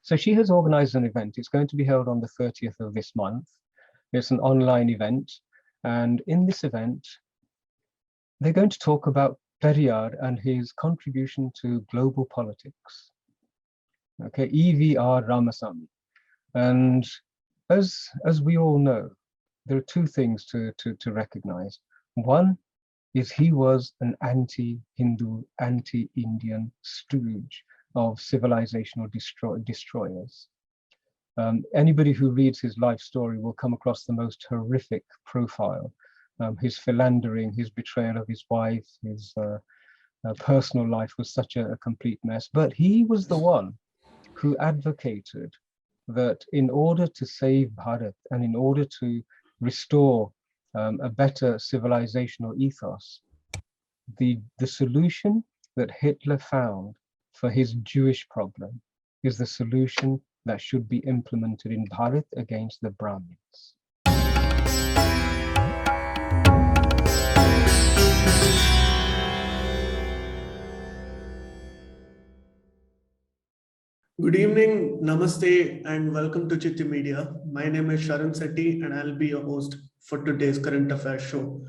So she has organized an event. It's going to be held on the 30th of this month. It's an online event. And in this event, they're going to talk about Periyar and his contribution to global politics. Okay, EVR Ramasamy. And as we all know, there are two things to recognize. One is he was an anti-Hindu, anti-Indian stooge of civilizational destroyers. Anybody who reads his life story will come across the most horrific profile. His philandering, his betrayal of his wife, his personal life was such a complete mess. But he was the one who advocated that in order to save Bharat and in order to restore a better civilizational ethos, the solution that Hitler found for his Jewish problem is the solution that should be implemented in Bharat against the Brahmins. Good evening, namaste, and welcome to Citti Media. My name is Citti, and I'll be your host for today's current affairs show.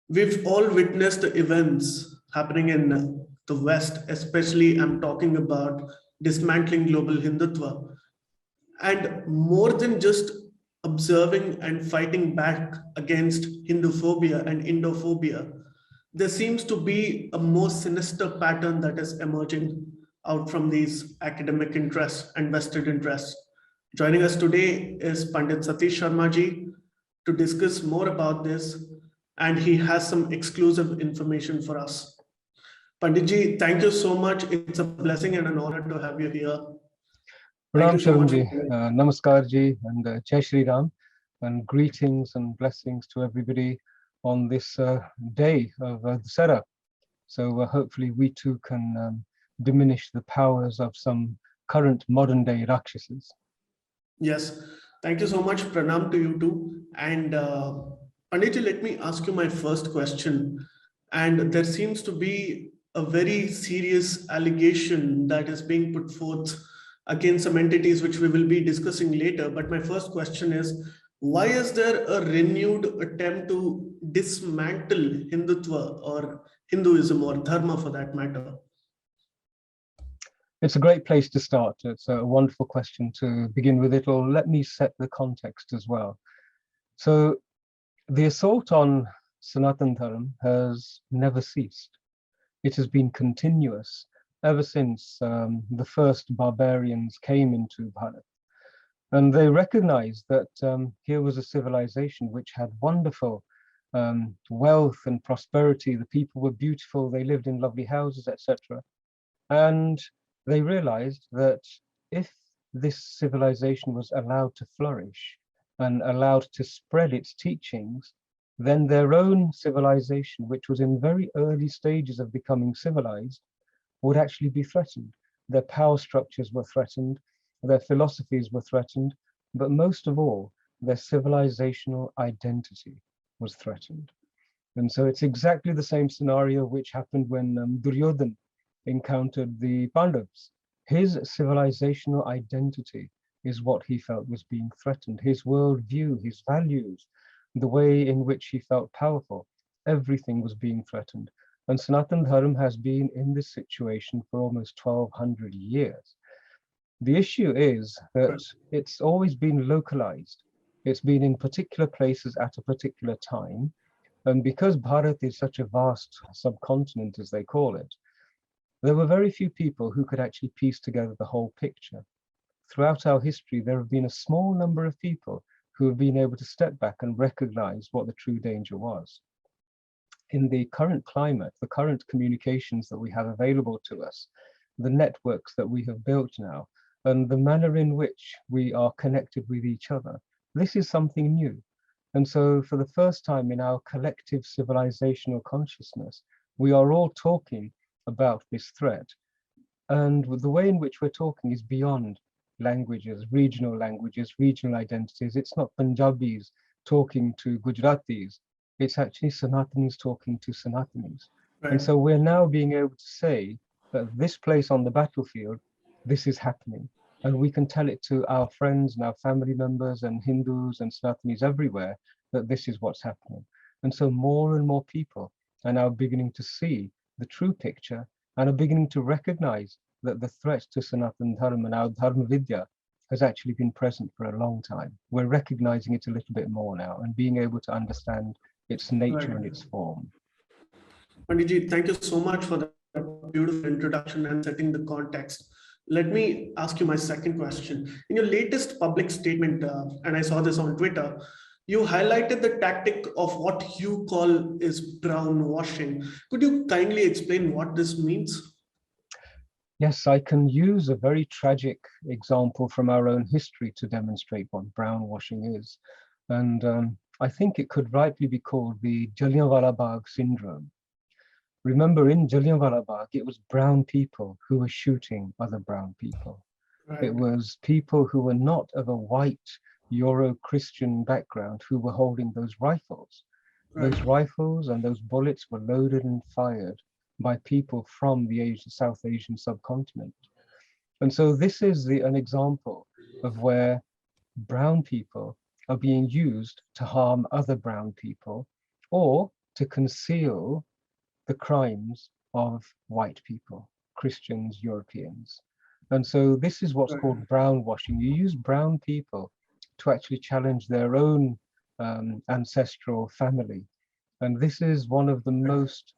We've all witnessed the events happening in the West, especially I'm talking about dismantling global Hindutva. And more than just observing and fighting back against Hinduphobia and Indophobia, there seems to be a more sinister pattern that is emerging out from these academic interests and vested interests. Joining us today is Pandit Satish Sharma ji to discuss more about this, and he has some exclusive information for us. Pandit ji, thank you so much. It's a blessing and an honor to have you here. Ram Sharan ji, Namaskar ji, and Jai Shri Ram, and greetings and blessings to everybody on this day of Dussehra. So hopefully we too can diminish the powers of some current modern day Rakshasas. Yes, thank you so much. Pranam to you too. And Panditji, let me ask you my first question. And there seems to be a very serious allegation that is being put forth against some entities, which we will be discussing later. But my first question is, why is there a renewed attempt to dismantle Hindutva or Hinduism or Dharma for that matter? It's a great place to start. It's a wonderful question to begin with. It'll let me set the context as well. So the assault on Sanatan Dharma has never ceased. It has been continuous ever since the first barbarians came into Bharat. And they recognized that here was a civilization which had wonderful wealth and prosperity. The people were beautiful. They lived in lovely houses, etc. And they realized that if this civilization was allowed to flourish and allowed to spread its teachings, then their own civilization, which was in very early stages of becoming civilized, would actually be threatened. Their power structures were threatened, their philosophies were threatened, but most of all, their civilizational identity was threatened. And so it's exactly the same scenario which happened when Duryodhana encountered the Pandavas. His civilizational identity is what he felt was being threatened. His worldview, his values, the way in which he felt powerful, everything was being threatened. And Sanatan Dharma has been in this situation for almost 1200 years. The issue is that it's always been localized. It's been in particular places at a particular time. And because Bharat is such a vast subcontinent, as they call it, there were very few people who could actually piece together the whole picture. Throughout our history, there have been a small number of people who have been able to step back and recognize what the true danger was. In the current climate, the current communications that we have available to us, the networks that we have built now, and the manner in which we are connected with each other, this is something new. And so for the first time in our collective civilizational consciousness, we are all talking about this threat. And the way in which we're talking is beyond languages, regional identities. It's not Punjabis talking to Gujaratis. It's actually Sanatanis talking to Sanatanis. Right. And so we're now being able to say that this place on the battlefield, this is happening. And we can tell it to our friends and our family members and Hindus and Sanatanis everywhere that this is what's happening. And so more and more people are now beginning to see the true picture and are beginning to recognize that the threat to Sanatana Dharma and our Dharma Vidya has actually been present for a long time. We're recognizing it a little bit more now and being able to understand its nature and its form. Panditji, thank you so much for that beautiful introduction and setting the context. Let me ask you my second question. In your latest public statement, and I saw this on Twitter, you highlighted the tactic of what you call is brown washing. Could you kindly explain what this means? Yes, I can use a very tragic example from our own history to demonstrate what brown washing is. And I think it could rightly be called the Jallianwala Bagh syndrome. Remember, in Jallianwala Bagh, it was brown people who were shooting other brown people. Right. It was people who were not of a white Euro-Christian background who were holding those rifles. Right. Those rifles and those bullets were loaded and fired by people from the South Asian subcontinent. And so this is an example of where brown people are being used to harm other brown people or to conceal the crimes of white people, Christians, Europeans. And so this is what's called brown washing. You use brown people to actually challenge their own ancestral family. And this is one of the most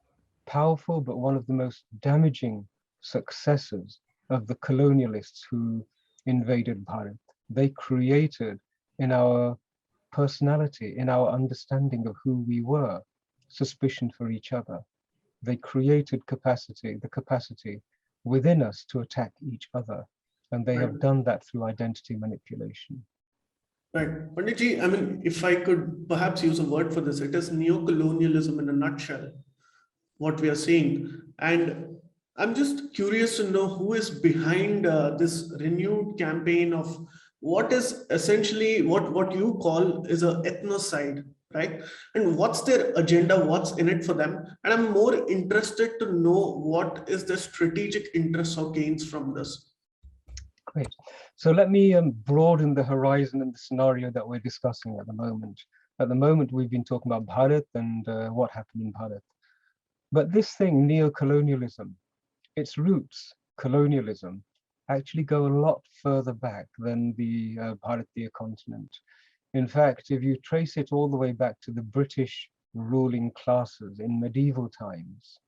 powerful, but one of the most damaging successes of the colonialists who invaded Bharat. They created in our personality, in our understanding of who we were, suspicion for each other. They created the capacity within us to attack each other. And they have done that through identity manipulation. Right. Panditji, I mean, if I could perhaps use a word for this, it is neo-colonialism in a nutshell, what we are seeing. And I'm just curious to know who is behind this renewed campaign of what is essentially what you call is a ethnocide, right? And what's their agenda, what's in it for them? And I'm more interested to know what is the strategic interest or gains from this. Great. So let me broaden the horizon and the scenario that we're discussing at the moment. At the moment, we've been talking about Bharat and what happened in Bharat. But this thing, neo-colonialism, its roots, colonialism, actually go a lot further back than the Bharatiya continent. In fact, if you trace it all the way back to the British ruling classes in medieval times,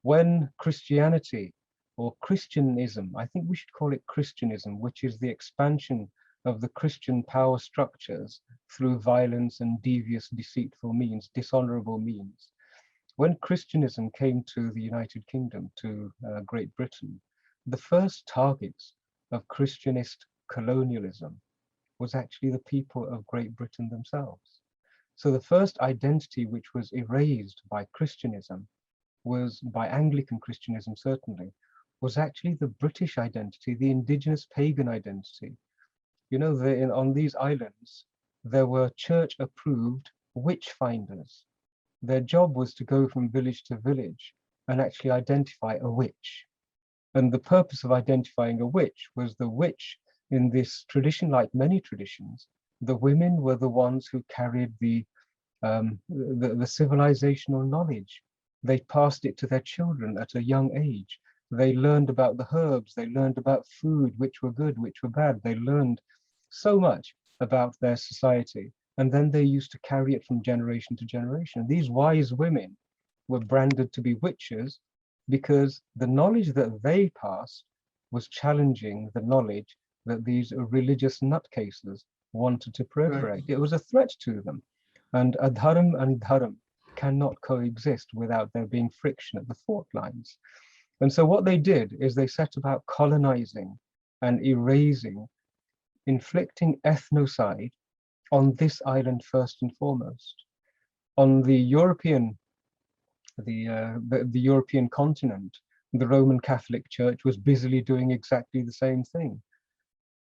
when Christianity or Christianism, I think we should call it Christianism, which is the expansion of the Christian power structures through violence and devious, deceitful means, dishonorable means. When Christianism came to the United Kingdom, to Great Britain, the first targets of Christianist colonialism was actually the people of Great Britain themselves. So the first identity which was erased by Christianism was, by Anglican Christianism certainly, was actually the British identity, the indigenous pagan identity. You know, on these islands, there were church-approved witch finders. Their job was to go from village to village and actually identify a witch. And the purpose of identifying a witch was the witch, in this tradition, like many traditions, the women were the ones who carried the civilizational knowledge. They passed it to their children at a young age. They learned about the herbs, they learned about food, which were good, which were bad. They learned so much about their society. And then they used to carry it from generation to generation. These wise women were branded to be witches because the knowledge that they passed was challenging the knowledge that these religious nutcases wanted to proliferate. Right. It was a threat to them. And adharam and dharam cannot coexist without there being friction at the fault lines. And so what they did is they set about colonizing and erasing, inflicting ethnocide on this island first and foremost. On the European continent, the Roman Catholic Church was busily doing exactly the same thing.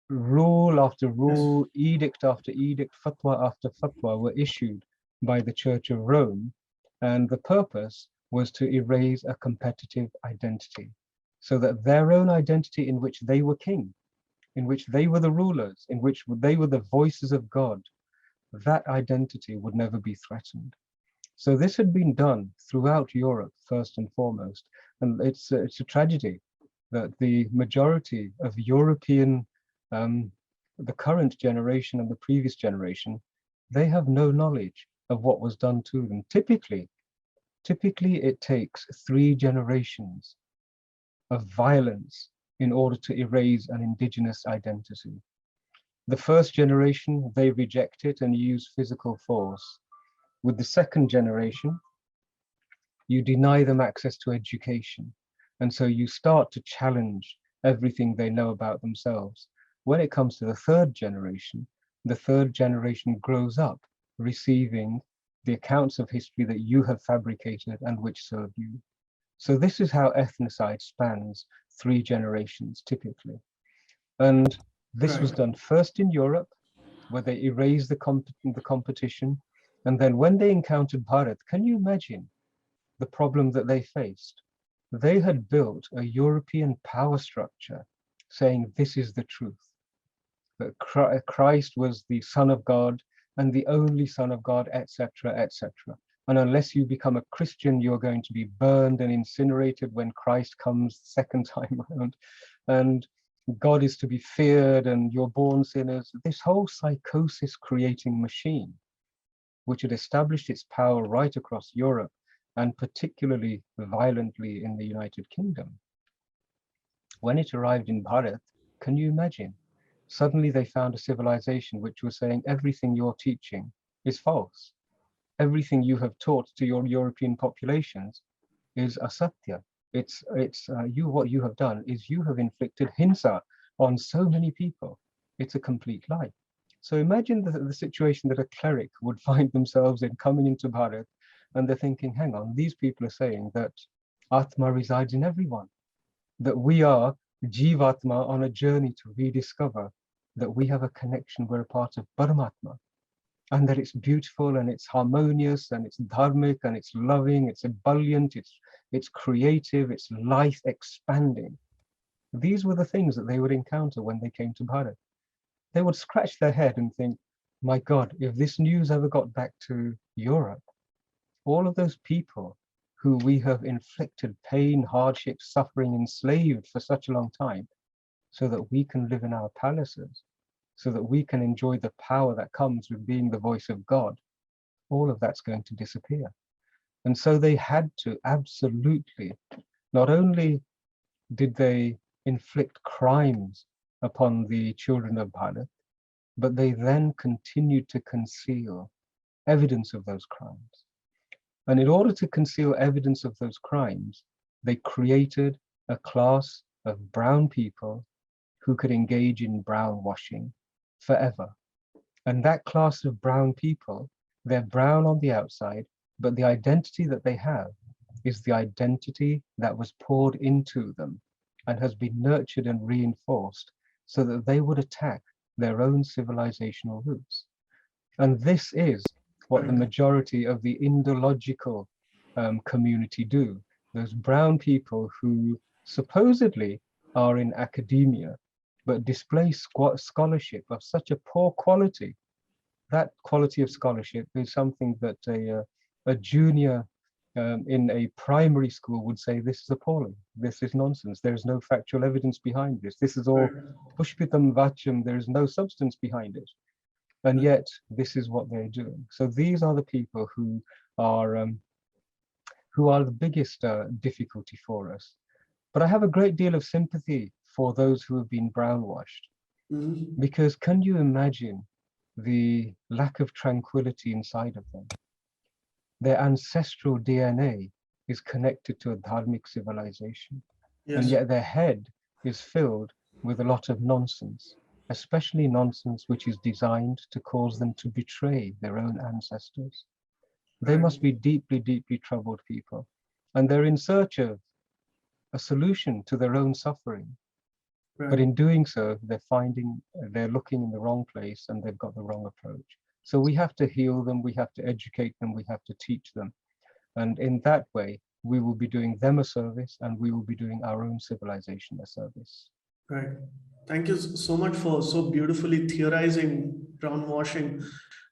Rule after rule, edict after edict, fatwa after fatwa were issued by the Church of Rome, and the purpose was to erase a competitive identity, so that their own identity in which they were king in which they were the rulers, in which they were the voices of God, that identity would never be threatened. So this had been done throughout Europe, first and foremost. And it's a tragedy that the majority of European, the current generation and the previous generation, they have no knowledge of what was done to them. Typically it takes 3 generations of violence in order to erase an indigenous identity. The first generation, they reject it and use physical force. With the second generation, you deny them access to education. And so you start to challenge everything they know about themselves. When it comes to the third generation grows up receiving the accounts of history that you have fabricated and which serve you. So this is how ethnocide spans 3 generations typically. And this was done first in Europe, where they erased the competition. And then when they encountered Bharat, can you imagine the problem that they faced? They had built a European power structure saying this is the truth, that Christ was the Son of God and the only Son of God, etc., etc. And unless you become a Christian, you're going to be burned and incinerated when Christ comes the second time around. And God is to be feared and you're born sinners. This whole psychosis creating machine, which had established its power right across Europe and particularly violently in the United Kingdom. When it arrived in Bharat, can you imagine? Suddenly they found a civilization which was saying everything you're teaching is false. Everything you have taught to your European populations is asatya. What you have done is you have inflicted hinsa on so many people. It's a complete lie. So imagine the situation that a cleric would find themselves in coming into Bharat, and they're thinking, hang on, these people are saying that Atma resides in everyone, that we are Jivatma on a journey to rediscover that we have a connection, we're a part of Paramatma, and that it's beautiful and it's harmonious and it's dharmic and it's loving, it's ebullient, it's creative, it's life expanding. These were the things that they would encounter when they came to Bharat. They would scratch their head and think, my God, if this news ever got back to Europe, all of those people who we have inflicted pain, hardship, suffering, enslaved for such a long time, so that we can live in our palaces, so that we can enjoy the power that comes with being the voice of God, all of that's going to disappear. And so they had to absolutely, not only did they inflict crimes upon the children of Bharat, but they then continued to conceal evidence of those crimes. And in order to conceal evidence of those crimes, they created a class of brown people who could engage in brown washing forever. And that class of brown people, they're brown on the outside, but the identity that they have is the identity that was poured into them and has been nurtured and reinforced so that they would attack their own civilizational roots. And this is what the majority of the Indological community do. Those brown people who supposedly are in academia, but display scholarship of such a poor quality. That quality of scholarship is something that a junior in a primary school would say, this is appalling, this is nonsense, there is no factual evidence behind this, this is all pushpitam vacham, there is no substance behind it. And yet, this is what they're doing. So these are the people who are the biggest difficulty for us. But I have a great deal of sympathy for those who have been brownwashed, because can you imagine the lack of tranquility inside of them? Their ancestral DNA is connected to a dharmic civilization, and yet their head is filled with a lot of nonsense, especially nonsense which is designed to cause them to betray their own ancestors. They must be deeply, deeply troubled people, and they're in search of a solution to their own suffering. But in doing so, they're looking in the wrong place and they've got the wrong approach. So we have to heal them, we have to educate them, we have to teach them. And in that way, we will be doing them a service and we will be doing our own civilization a service. Right. Thank you so much for so beautifully theorizing brown washing.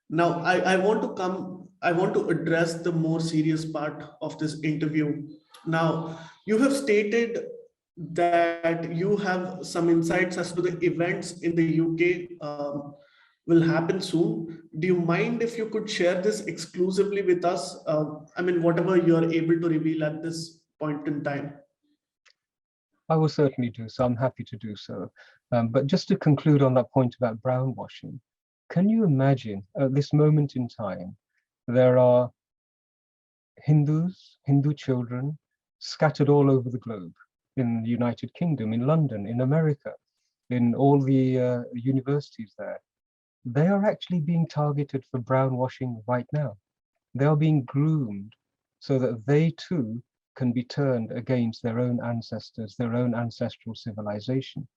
Now, I want to address the more serious part of this interview. Now, you have stated that you have some insights as to the events in the UK will happen soon. Do you mind if you could share this exclusively with us? I mean, whatever you are able to reveal at this point in time. I will certainly do so. I'm happy to do so. But just to conclude on that point about brown washing, can you imagine at this moment in time, there are Hindu children scattered all over the globe, in the United Kingdom, in London, in America, in all the universities there. They are actually being targeted for brown washing right now. They are being groomed so that they too can be turned against their own ancestors, their own ancestral civilization.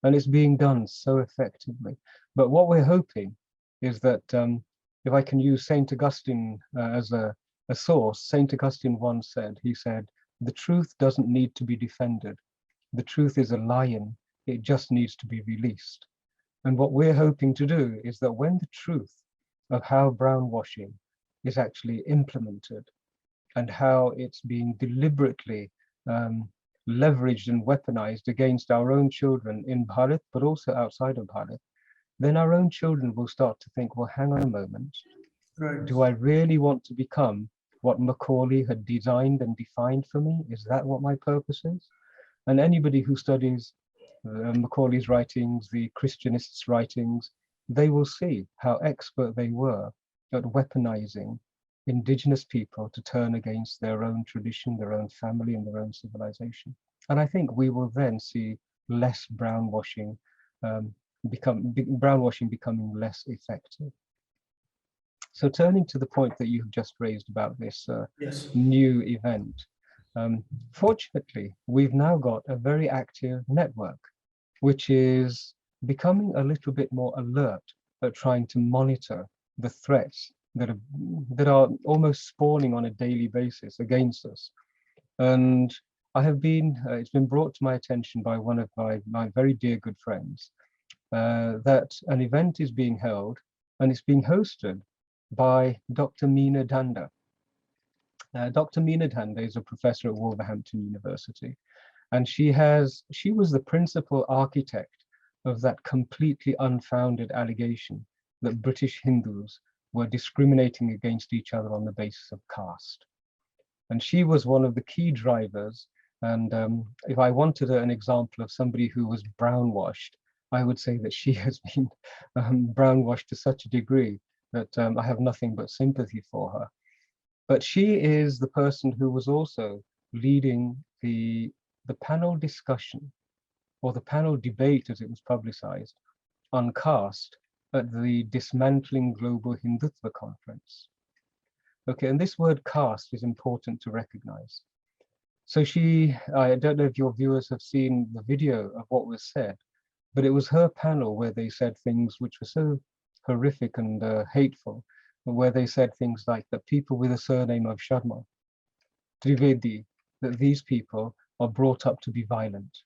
And it's being done so effectively. But what we're hoping is that if I can use Saint Augustine as a source, Saint Augustine once said, he said, the truth doesn't need to be defended. The truth is a lion. It just needs to be released. And what we're hoping to do is that when the truth of how brown washing is actually implemented and how it's being deliberately leveraged and weaponized against our own children in Bharat, but also outside of Bharat, then our own children will start to think, well, hang on a moment. Right. Do I really want to become what Macaulay had designed and defined for me? Is that what my purpose is? And anybody who studies Macaulay's writings, the Christianists' writings, they will see how expert they were at weaponizing indigenous people to turn against their own tradition, their own family, and their own civilization. And I think we will then see less brown washing becoming less effective. So turning to the point that you've just raised about this Yes. new event, fortunately, we've now got a very active network, which is becoming a little bit more alert at trying to monitor the threats that are almost spawning on a daily basis against us. And I have been, it's been brought to my attention by one of my very dear good friends that an event is being held, and it's being hosted by Dr. Meena Dhanda. Dr. Meena Dhanda is a professor at Wolverhampton University, and she was the principal architect of that completely unfounded allegation that British Hindus were discriminating against each other on the basis of caste. And she was one of the key drivers. And if I wanted an example of somebody who was brown-washed, I would say that she has been brown-washed to such a degree that I have nothing but sympathy for her. But she is the person who was also leading the panel discussion, or the panel debate as it was publicized, on caste at the Dismantling Global Hindutva Conference. Okay, and this word caste is important to recognize. So I don't know if your viewers have seen the video of what was said, but it was her panel where they said things which were so horrific and hateful, where they said things like that people with a surname of Sharma, Trivedi, that these people are brought up to be violent,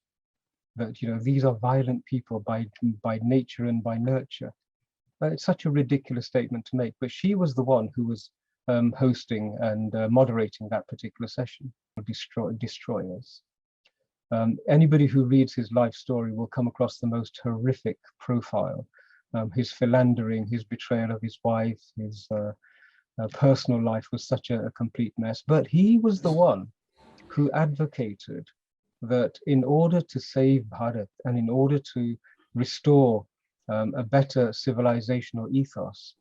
that these are violent people by nature and by nurture. It's such a ridiculous statement to make, but she was the one who was hosting and moderating that particular session. Destroyers. Anybody who reads his life story will come across the most horrific profile. His philandering, his betrayal of his wife, his personal life was such a complete mess. But he was the one who advocated that in order to save Bharat and in order to restore a better civilizational ethos,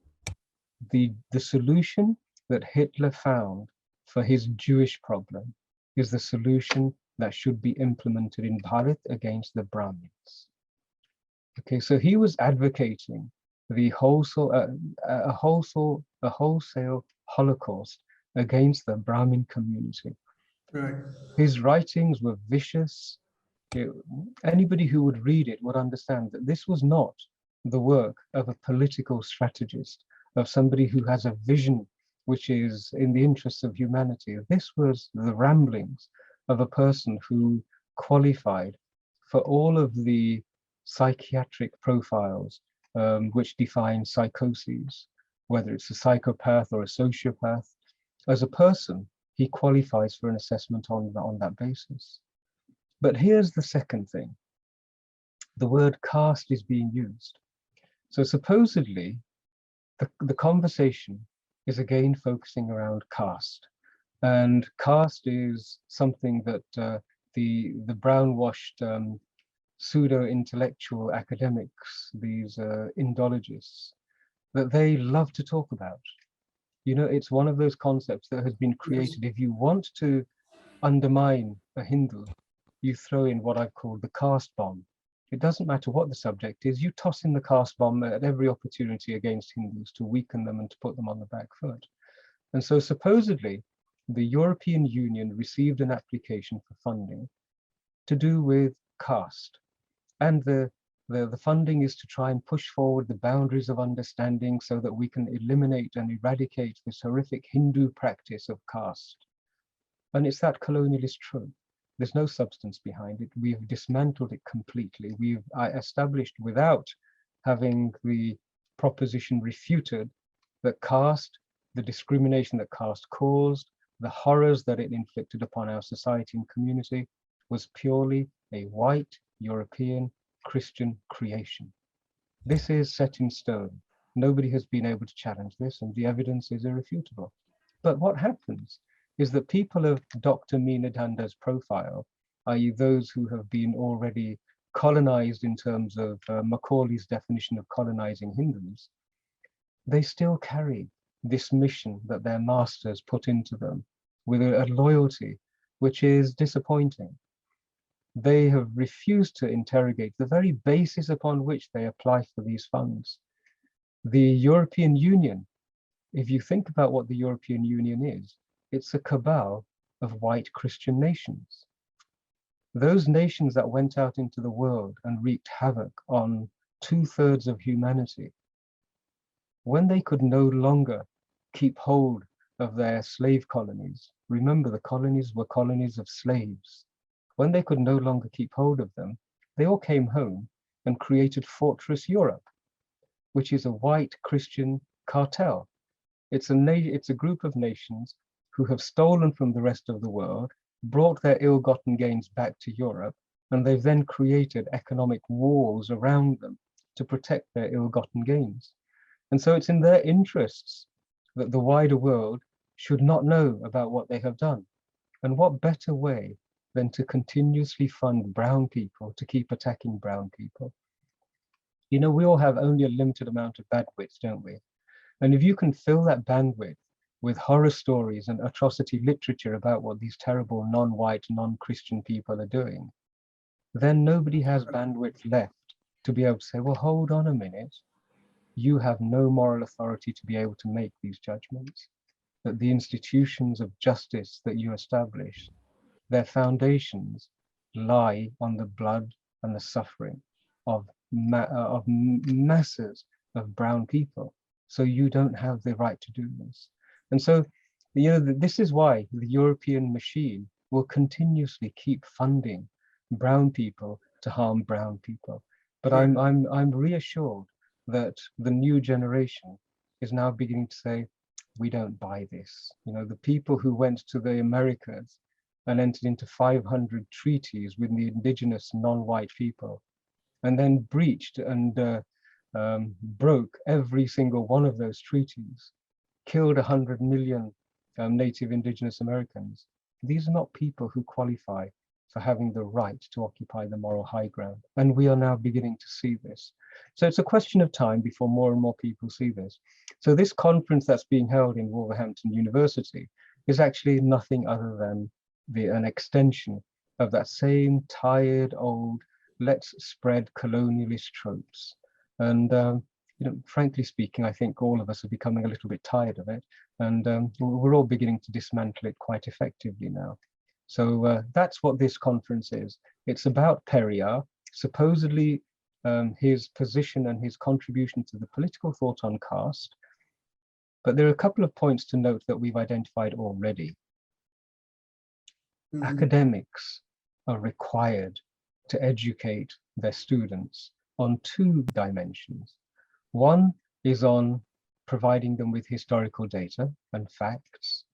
the solution that Hitler found for his Jewish problem is the solution that should be implemented in Bharat against the Brahmins. Okay, so he was advocating the a wholesale Holocaust against the Brahmin community. Right. His writings were vicious. Anybody who would read it would understand that this was not the work of a political strategist, of somebody who has a vision which is in the interests of humanity. This was the ramblings of a person who qualified for all of the psychiatric profiles which define psychoses, whether it's a psychopath or a sociopath, as a person, he qualifies for an assessment on that basis. But here's the second thing. The word caste is being used. So supposedly, the conversation is again focusing around caste. And caste is something that the brown-washed pseudo-intellectual academics, these Indologists, that they love to talk about. You know, it's one of those concepts that has been created. Yes. If you want to undermine a Hindu, you throw in what I've called the caste bomb. It doesn't matter what the subject is, you toss in the caste bomb at every opportunity against Hindus to weaken them and to put them on the back foot. And so supposedly, the European Union received an application for funding to do with caste. And the funding is to try and push forward the boundaries of understanding so that we can eliminate and eradicate this horrific Hindu practice of caste. And it's that colonialist trope. There's no substance behind it. We've dismantled it completely. We've established, without having the proposition refuted, that caste, the discrimination that caste caused, the horrors that it inflicted upon our society and community, was purely a white European Christian creation. This is set in stone. Nobody has been able to challenge this, and the evidence is irrefutable. But what happens is that people of Dr. Meena Dhanda's profile, i.e. those who have been already colonized in terms of Macaulay's definition of colonizing Hindus, they still carry this mission that their masters put into them with a loyalty which is disappointing. They have refused to interrogate the very basis upon which they apply for these funds. The European Union, if you think about what the European Union is, it's a cabal of white Christian nations. Those nations that went out into the world and wreaked havoc on 2/3 of humanity, when they could no longer keep hold of their slave colonies, remember the colonies were colonies of slaves. When they could no longer keep hold of them, they all came home and created Fortress Europe, which is a white Christian cartel. It's a group of nations who have stolen from the rest of the world, brought their ill-gotten gains back to Europe, and they've then created economic walls around them to protect their ill-gotten gains. And so it's in their interests that the wider world should not know about what they have done. And what better way than to continuously fund brown people to keep attacking brown people? You know, we all have only a limited amount of bandwidth, don't we? And if you can fill that bandwidth with horror stories and atrocity literature about what these terrible non-white, non-Christian people are doing, then nobody has bandwidth left to be able to say, well, hold on a minute. You have no moral authority to be able to make these judgments. That the institutions of justice that you establish, their foundations lie on the blood and the suffering of masses of brown people. So you don't have the right to do this. And so, you know, this is why the European machine will continuously keep funding brown people to harm brown people. But I'm reassured that the new generation is now beginning to say, we don't buy this. You know, the people who went to the Americas and entered into 500 treaties with the indigenous non-white people, and then breached and broke every single one of those treaties, killed 100 million native indigenous Americans. These are not people who qualify for having the right to occupy the moral high ground. And we are now beginning to see this. So it's a question of time before more and more people see this. So this conference that's being held in Wolverhampton University is actually nothing other than an extension of that same tired old, let's spread colonialist tropes. And you know, frankly speaking, I think all of us are becoming a little bit tired of it. And we're all beginning to dismantle it quite effectively now. So that's what this conference is. It's about Periyar, supposedly his position and his contribution to the political thought on caste. But there are a couple of points to note that we've identified already. Academics are required to educate their students on two dimensions. One is on providing them with historical data and facts,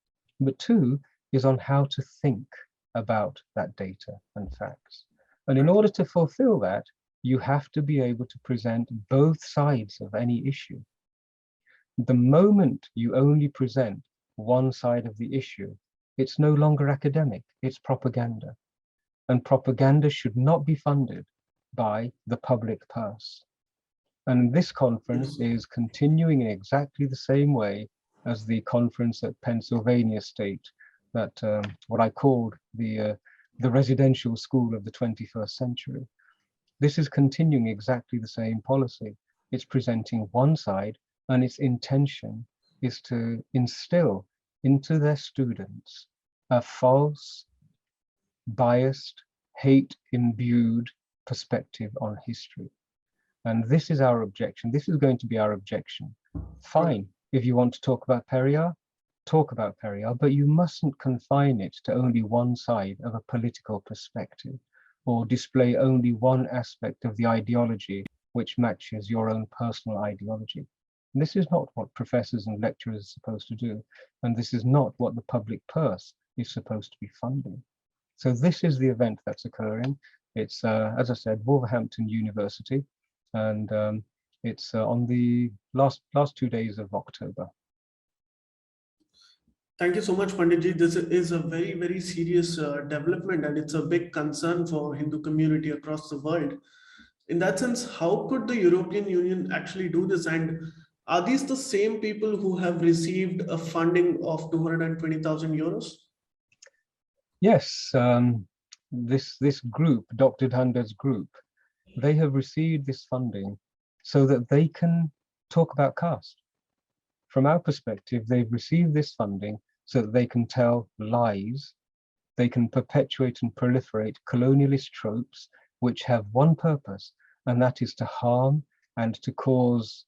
but two is on how to think about that data and facts. And in order to fulfill that, you have to be able to present both sides of any issue. The moment you only present one side of the issue, it's no longer academic, it's propaganda. And propaganda should not be funded by the public purse. And this conference is continuing in exactly the same way as the conference at Pennsylvania State, that what I called the residential school of the 21st century. This is continuing exactly the same policy. It's presenting one side, and its intention is to instill into their students a false, biased, hate-imbued perspective on history. And this is our objection. This is going to be our objection. Fine, if you want to talk about Periyar, talk about Periyar, but you mustn't confine it to only one side of a political perspective, or display only one aspect of the ideology which matches your own personal ideology. And this is not what professors and lecturers are supposed to do, and this is not what the public purse is supposed to be funding. So this is the event that's occurring. It's, as I said, Wolverhampton University, and it's on the last 2 days of October. Thank you so much, Panditji. This is a very, very serious development, and it's a big concern for Hindu community across the world. In that sense, how could the European Union actually do this? And are these the same people who have received a funding of 220,000 euros? Yes, this group, Dr. Dhanda's group, they have received this funding so that they can talk about caste. From our perspective, they've received this funding so that they can tell lies, they can perpetuate and proliferate colonialist tropes which have one purpose, and that is to harm and to cause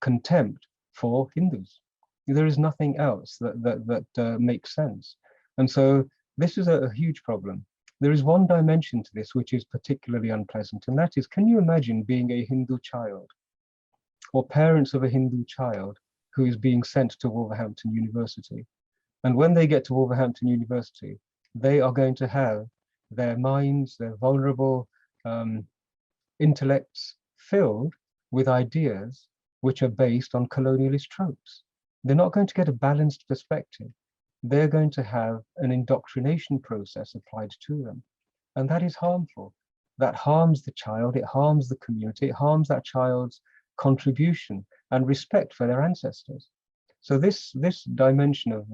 contempt for Hindus. There is nothing else that makes sense. And so this is a huge problem. There is one dimension to this which is particularly unpleasant, and that is, can you imagine being a Hindu child or parents of a Hindu child who is being sent to Wolverhampton University? And when they get to Wolverhampton University, they are going to have their minds, their vulnerable intellects filled with ideas which are based on colonialist tropes. They're not going to get a balanced perspective. They're going to have an indoctrination process applied to them. And that is harmful. That harms the child, it harms the community, it harms that child's contribution and respect for their ancestors. So this dimension of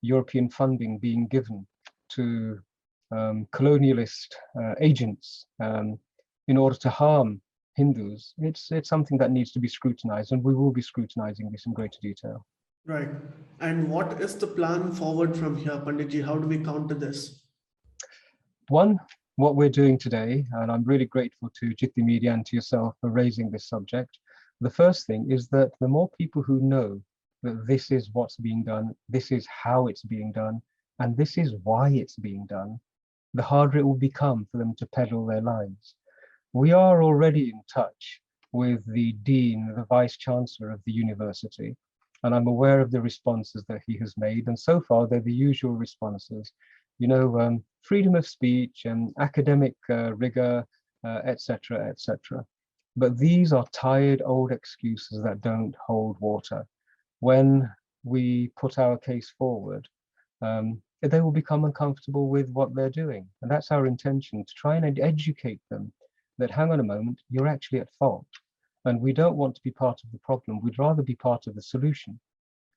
European funding being given to colonialist agents in order to harm Hindus, it's something that needs to be scrutinized, and we will be scrutinizing this in greater detail. Right. And what is the plan forward from here, Panditji? How do we counter this? One, what we're doing today, and I'm really grateful to Citti Media and to yourself for raising this subject. The first thing is that the more people who know that this is what's being done, this is how it's being done, and this is why it's being done, the harder it will become for them to peddle their lies. We are already in touch with the Dean, the Vice Chancellor of the university, and I'm aware of the responses that he has made, and so far they're the usual responses. You know, freedom of speech and academic rigor, etc., etc. But these are tired old excuses that don't hold water. When we put our case forward, they will become uncomfortable with what they're doing. And that's our intention, to try and educate them that, hang on a moment, you're actually at fault. And we don't want to be part of the problem. We'd rather be part of the solution.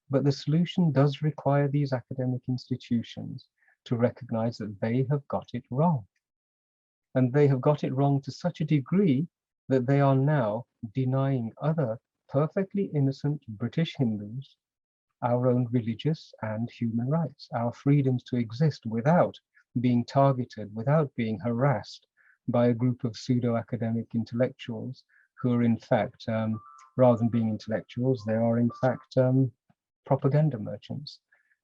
But the solution does require these academic institutions to recognize that they have got it wrong. And they have got it wrong to such a degree that they are now denying other perfectly innocent British Hindus our own religious and human rights, our freedoms to exist without being targeted, without being harassed by a group of pseudo-academic intellectuals who are in fact, rather than being intellectuals, they are in fact propaganda merchants.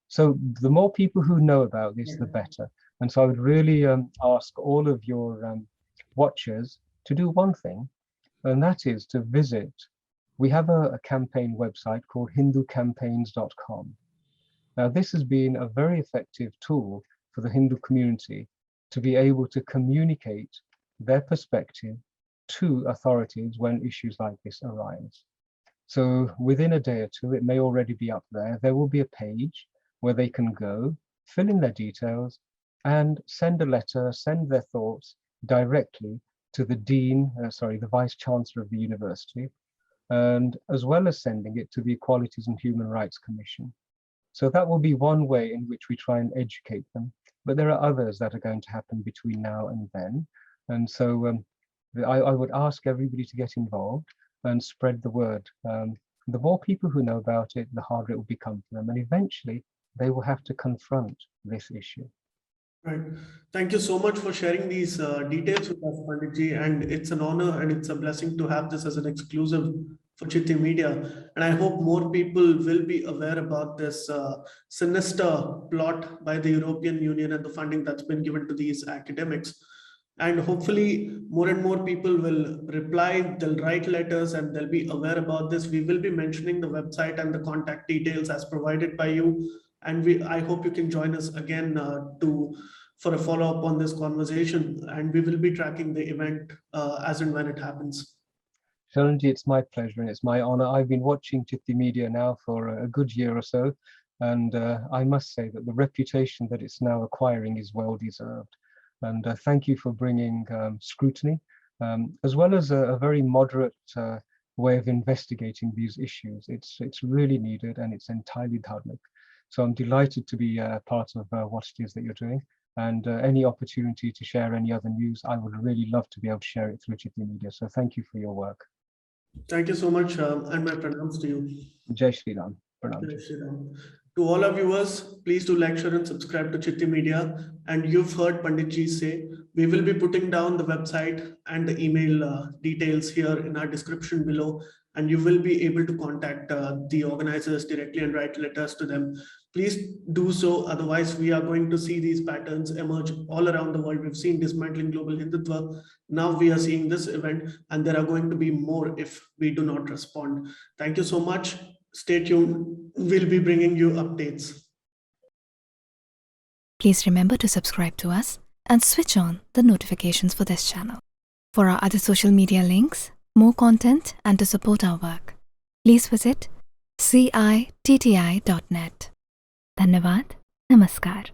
So the more people who know about this, the better. And so I would really ask all of your watchers to do one thing, and that is to visit. We have a campaign website called hinducampaigns.com. Now, this has been a very effective tool for the Hindu community to be able to communicate their perspective to authorities when issues like this arise. So within a day or two, it may already be up there. There will be a page where they can go, fill in their details, and send a letter, send their thoughts directly to the dean, the vice chancellor of the university, and as well as sending it to the Equalities and Human Rights Commission. So that will be one way in which we try and educate them. But there are others that are going to happen between now and then. And so I would ask everybody to get involved and spread the word. The more people who know about it, the harder it will become for them. And eventually, they will have to confront this issue. Right. Thank you so much for sharing these details with us, Panditji. And it's an honor and it's a blessing to have this as an exclusive for Citti Media. And I hope more people will be aware about this sinister plot by the European Union and the funding that's been given to these academics. And hopefully more and more people will reply, they'll write letters, and they'll be aware about this. We will be mentioning the website and the contact details as provided by you. And I hope you can join us again for a follow-up on this conversation. And we will be tracking the event as and when it happens. Sharanji, it's my pleasure and it's my honor. I've been watching Citti Media now for a good year or so. And I must say that the reputation that it's now acquiring is well deserved. And thank you for bringing scrutiny, as well as a very moderate way of investigating these issues. It's really needed and it's entirely dharmic. So I'm delighted to be part of what it is that you're doing. And any opportunity to share any other news, I would really love to be able to share it through Citti Media. So thank you for your work. Thank you so much, and my pranams to you. Jai Shri Ram. Pranam. Jai Shri Ram. To all our viewers, please do like, share, and subscribe to Citti Media. And you've heard Panditji say, we will be putting down the website and the email details here in our description below. And you will be able to contact the organizers directly and write letters to them. Please do so. Otherwise, we are going to see these patterns emerge all around the world. We've seen dismantling global Hindutva. Now we are seeing this event, and there are going to be more if we do not respond. Thank you so much. Stay tuned. We'll be bringing you updates. Please remember to subscribe to us and switch on the notifications for this channel. For our other social media links, more content, and to support our work, please visit citti.net. Dhanyavad. Namaskar.